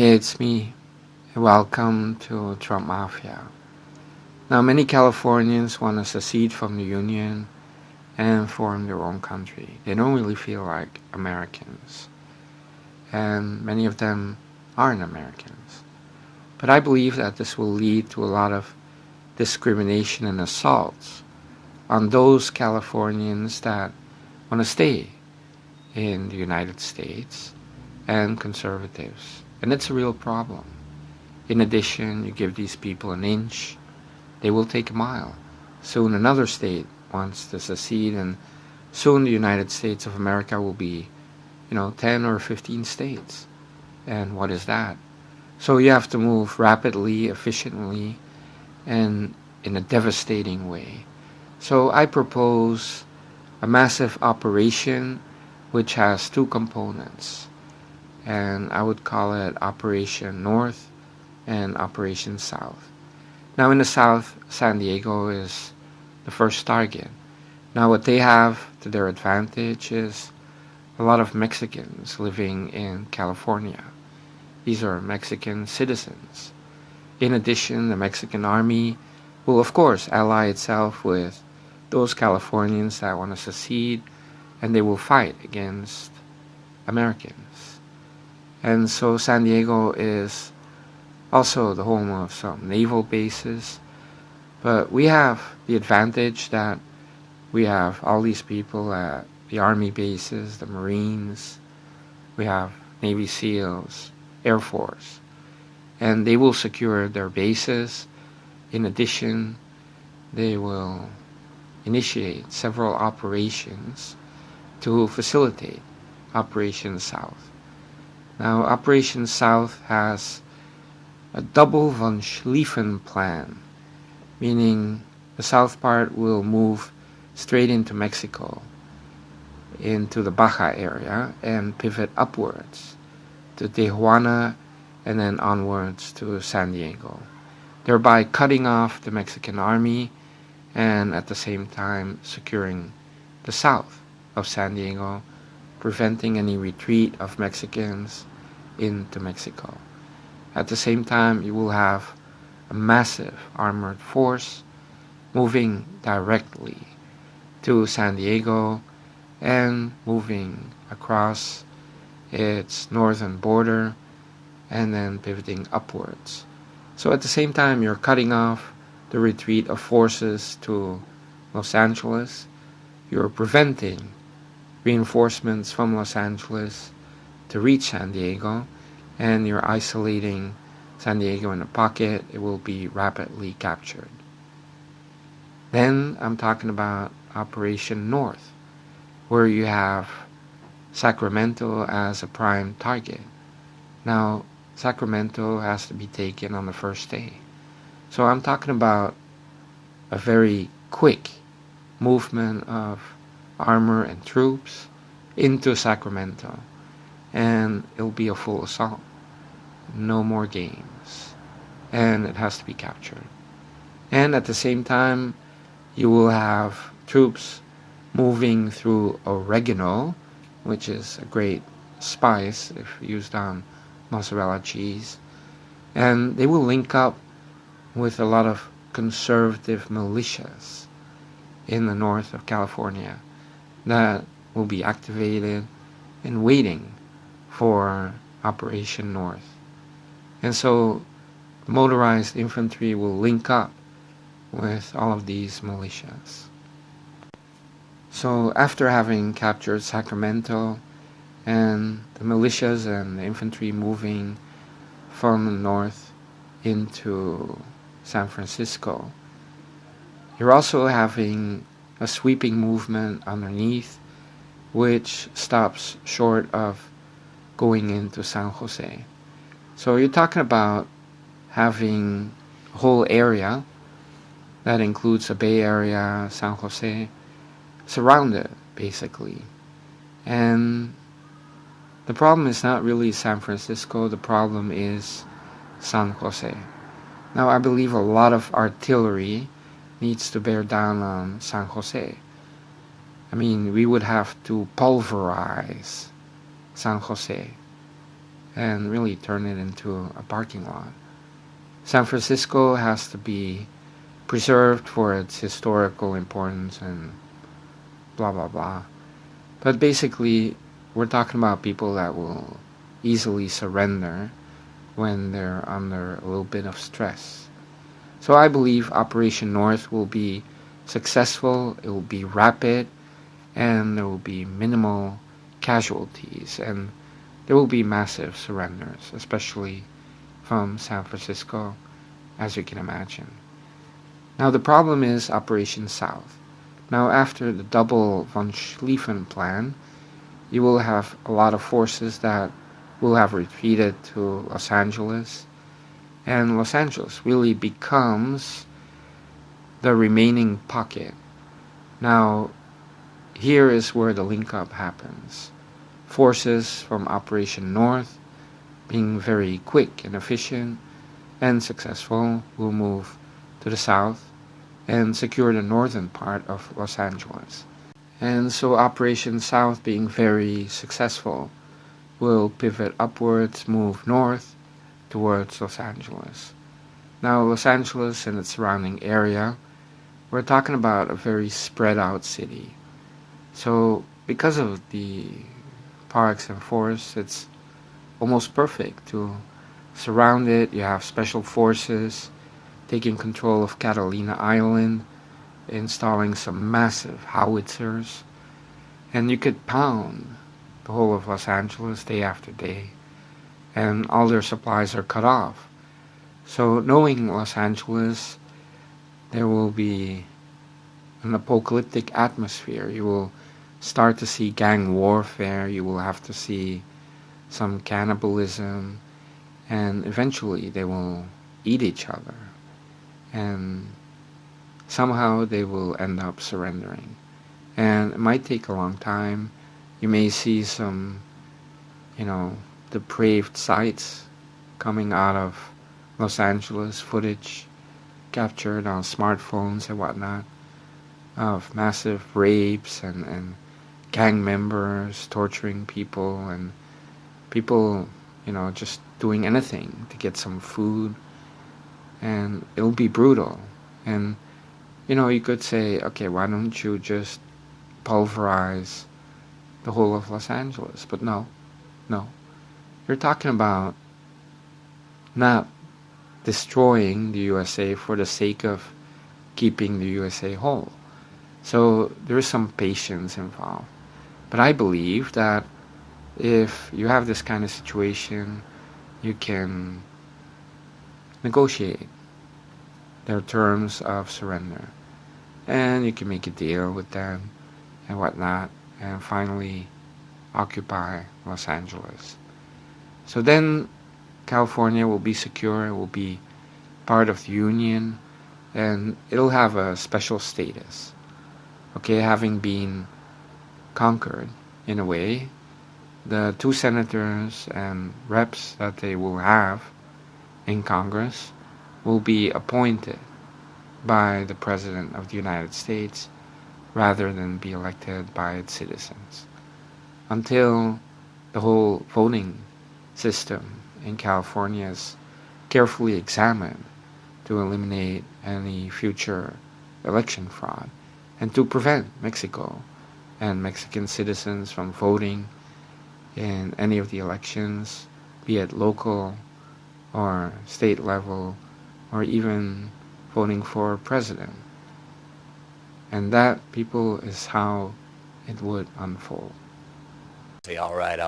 Hey, it's me. Welcome to Trump Mafia. Now, many Californians want to secede from the Union and form their own country. They don't really feel like Americans, and many of them aren't Americans. But I believe that this will lead to a lot of discrimination and assaults on those Californians that want to stay in the United States and conservatives. And it's a real problem. In addition, you give these people an inch, they will take a mile. Soon another state wants to secede, and soon the United States of America will be, 10 or 15 states. And what is that? So you have to move rapidly, efficiently, and in a devastating way. So I propose a massive operation which has two components, and I would call it Operation North and Operation South. Now in the South, San Diego is the first target. Now what they have to their advantage is a lot of Mexicans living in California. These are Mexican citizens. In addition, the Mexican army will of course ally itself with those Californians that want to secede, and they will fight against Americans. And so San Diego is also the home of some naval bases, but we have the advantage that we have all these people at the army bases, the Marines, we have Navy SEALs, Air Force, and they will secure their bases. In addition, they will initiate several operations to facilitate Operation South. Now, Operation South has a double von Schlieffen plan, meaning the south part will move straight into Mexico, into the Baja area, and pivot upwards to Tijuana and then onwards to San Diego, thereby cutting off the Mexican army and at the same time securing the south of San Diego, preventing any retreat of Mexicans into Mexico. At the same time, you will have a massive armored force moving directly to San Diego and moving across its northern border and then pivoting upwards. So at the same time, you're cutting off the retreat of forces to Los Angeles. You're preventing reinforcements from Los Angeles to reach San Diego, and you're isolating San Diego in a pocket. It will be rapidly captured. Then I'm talking about Operation North, where you have Sacramento as a prime target. Now, Sacramento has to be taken on the first day. So I'm talking about a very quick movement of armor and troops into Sacramento, and it'll be a full assault. No more games, and it has to be captured. And at the same time, you will have troops moving through oregano, which is a great spice if used on mozzarella cheese, and they will link up with a lot of conservative militias in the north of California that will be activated and waiting for Operation North. And so motorized infantry will link up with all of these militias. So after having captured Sacramento and the militias and the infantry moving from the north into San Francisco, you're also having a sweeping movement underneath which stops short of going into San Jose. So you're talking about having a whole area that includes the Bay Area, San Jose, surrounded basically. And the problem is not really San Francisco, the problem is San Jose. Now I believe a lot of artillery needs to bear down on San Jose. I mean, we would have to pulverize San Jose. and really turn it into a parking lot. San Francisco has to be preserved for its historical importance and blah blah blah. But basically, we're talking about people that will easily surrender when they're under a little bit of stress. So I believe Operation North will be successful, it will be rapid, and there will be minimal casualties, and there will be massive surrenders, especially from San Francisco, as you can imagine. Now the problem is Operation South. Now after the double von Schlieffen plan, you will have a lot of forces that will have retreated to Los Angeles, and Los Angeles really becomes the remaining pocket. Now, here is where the link-up happens. Forces from Operation North, being very quick and efficient and successful, will move to the south and secure the northern part of Los Angeles. And so Operation South, being very successful, will pivot upwards, move north towards Los Angeles. Now, Los Angeles and its surrounding area, we're talking about a very spread out city. So, because of the parks and forests, it's almost perfect to surround it. You have special forces taking control of Catalina Island, installing some massive howitzers, and you could pound the whole of Los Angeles day after day, and all their supplies are cut off. So knowing Los Angeles, there will be an apocalyptic atmosphere. You will start to see gang warfare, you will have to see some cannibalism, and eventually they will eat each other, and somehow they will end up surrendering. And it might take a long time. You may see some, depraved sights coming out of Los Angeles, footage captured on smartphones and whatnot, of massive rapes and gang members torturing people, and people, just doing anything to get some food, and it'll be brutal. And, you could say, okay, why don't you just pulverize the whole of Los Angeles? But no. You're talking about not destroying the USA for the sake of keeping the USA whole. So there's some patience involved. But I believe that if you have this kind of situation, you can negotiate their terms of surrender, and you can make a deal with them and whatnot, and finally occupy Los Angeles. So then California will be secure, it will be part of the Union, and it'll have a special status. Okay, having been conquered in a way, the 2 senators and reps that they will have in Congress will be appointed by the President of the United States rather than be elected by its citizens, until the whole voting system in California is carefully examined to eliminate any future election fraud and to prevent Mexico and Mexican citizens from voting in any of the elections, be it local or state level, or even voting for president. And that, people, is how it would unfold. Say, all right.